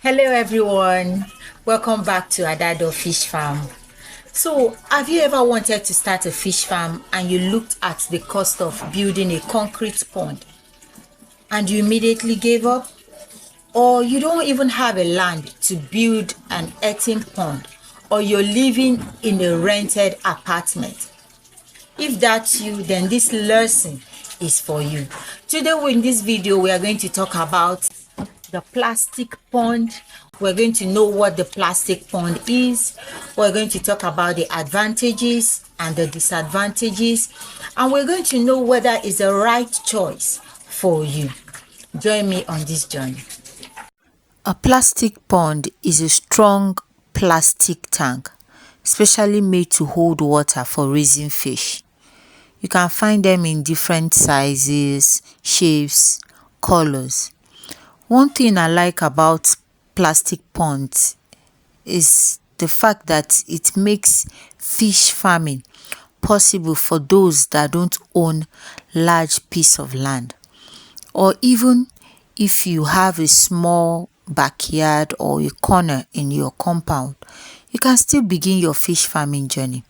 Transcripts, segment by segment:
Hello everyone, welcome back to Adado Fish Farm. So have you ever wanted to start a fish farm and you looked at the cost of building a concrete pond and you immediately gave up? Or you don't even have a land to build an earthen pond, or you're living in a rented apartment? If that's you, then this lesson is for you. Today in this video we are going to talk about the plastic pond. We're going to know what the plastic pond is. We're going to talk about the advantages and the disadvantages, and we're going to know whether it's the right choice for you. Join me on this journey. A plastic pond is a strong plastic tank specially made to hold water for raising fish. You can find them in different sizes, shapes, colors. One thing I like about plastic ponds is the fact that it makes fish farming possible for those that don't own large piece of land, or even if you have a small backyard or a corner in your compound, you can still begin your fish farming journey.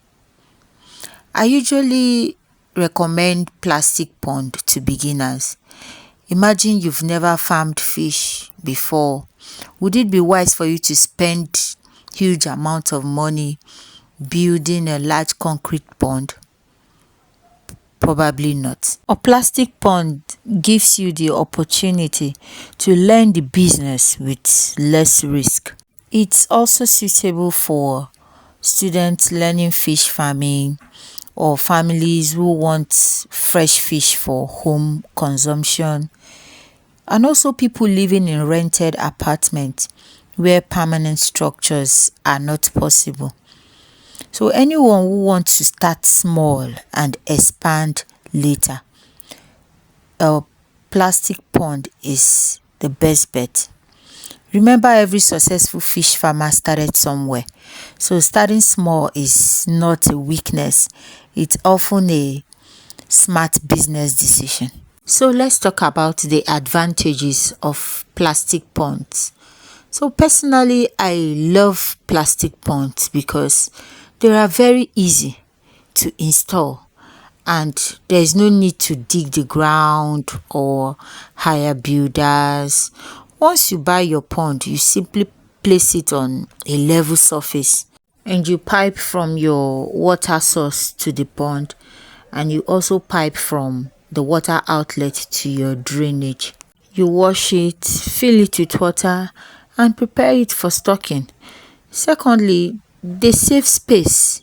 I usually recommend plastic pond to beginners. Imagine you've never farmed fish before. Would it be wise for you to spend huge amount of money building a large concrete pond? Probably not. A plastic pond gives you the opportunity to learn the business with less risk. It's also suitable for students learning fish farming, or families who want fresh fish for home consumption, and also people living in rented apartments where permanent structures are not possible. So anyone who wants to start small and expand later, a plastic pond is the best bet. Remember, every successful fish farmer started somewhere. So starting small is not a weakness. It's often a smart business decision. So let's talk about the advantages of plastic ponds. So personally, I love plastic ponds because they are very easy to install and there's no need to dig the ground or hire builders. Once you buy your pond, you simply place it on a level surface and you pipe from your water source to the pond, and you also pipe from the water outlet to your drainage. You wash it, fill it with water, and prepare it for stocking. Secondly, they save space.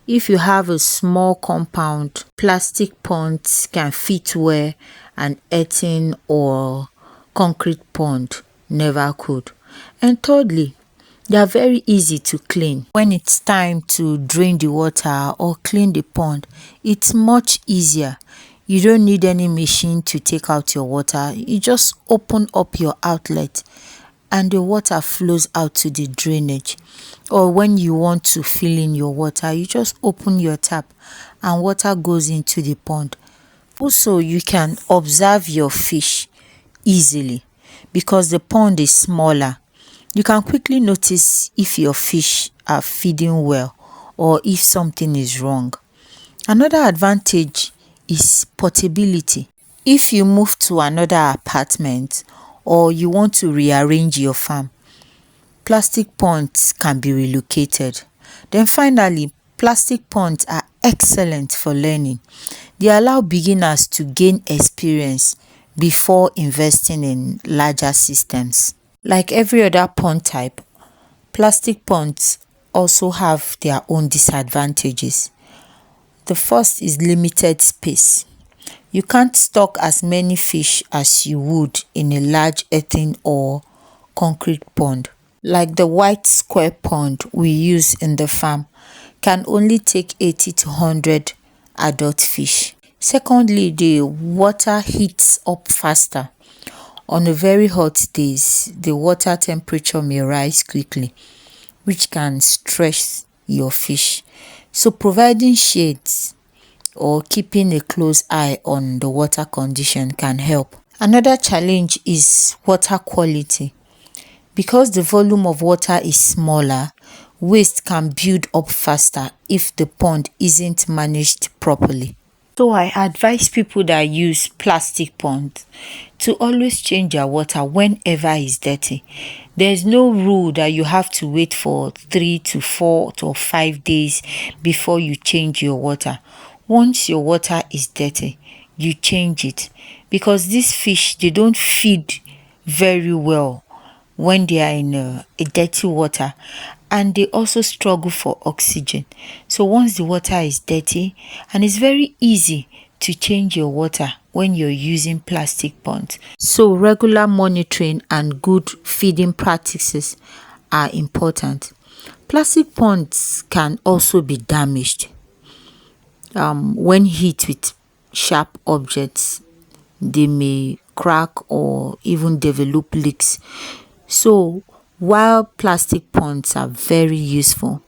If you have a small compound, plastic ponds can fit where an earthen or concrete pond never could. And thirdly, they are very easy to clean. When it's time to drain the water or clean the pond, it's much easier. You don't need any machine to take out your water. You just open up your outlet and the water flows out to the drainage. Or when you want to fill in your water, you just open your tap and water goes into the pond. Also, you can observe your fish easily because the pond is smaller. You can quickly notice if your fish are feeding well or if something is wrong. Another advantage is portability. If you move to another apartment or you want to rearrange your farm, plastic ponds can be relocated. Then finally, plastic ponds are excellent for learning. They allow beginners to gain experience before investing in larger systems. Like every other pond type, plastic ponds also have their own disadvantages. The first is limited space. You can't stock as many fish as you would in a large earthen or concrete pond. Like the white square pond we use in the farm can only take 80 to 100 adult fish. Secondly, the water heats up faster. On a very hot days, the water temperature may rise quickly, which can stress your fish. So providing shades or keeping a close eye on the water condition can help. Another challenge is water quality. Because the volume of water is smaller, waste can build up faster if the pond isn't managed properly. So I advise people that use plastic ponds to always change their water whenever it's dirty. There's no rule that you have to wait for 3 to 4 to 5 days before you change your water. Once your water is dirty, you change it, because these fish, they don't feed very well when they are in a dirty water, and they also struggle for oxygen. So once the water is dirty, and it's very easy to change your water when you're using plastic ponds. So regular monitoring and good feeding practices are important. Plastic ponds can also be damaged when hit with sharp objects. They may crack or even develop leaks. So while plastic ponds are very useful,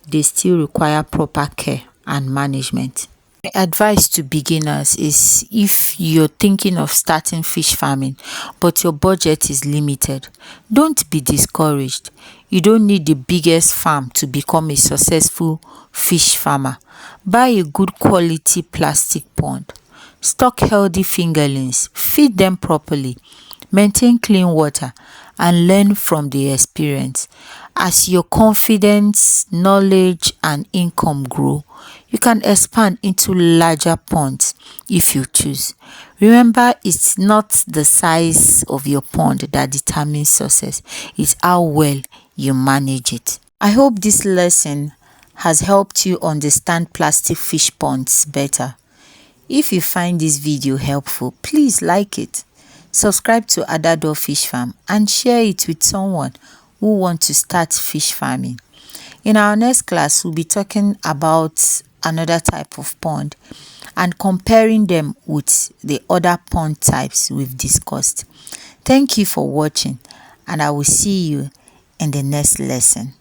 they still require proper care and management. My advice to beginners is, if you're thinking of starting fish farming but your budget is limited, don't be discouraged. You don't need the biggest farm to become a successful fish farmer. Buy a good quality plastic pond. Stock healthy fingerlings, feed them properly, maintain clean water, and learn from the experience. As your confidence, knowledge, and income grow, you can expand into larger ponds if you choose. Remember, it's not the size of your pond that determines success, it's how well you manage it. I hope this lesson has helped you understand plastic fish ponds better. If you find this video helpful, please like it, subscribe to Adado Fish Farm, and share it with someone who wants to start fish farming. In our next class, we'll be talking about another type of pond and comparing them with the other pond types we've discussed. Thank you for watching, and I will see you in the next lesson.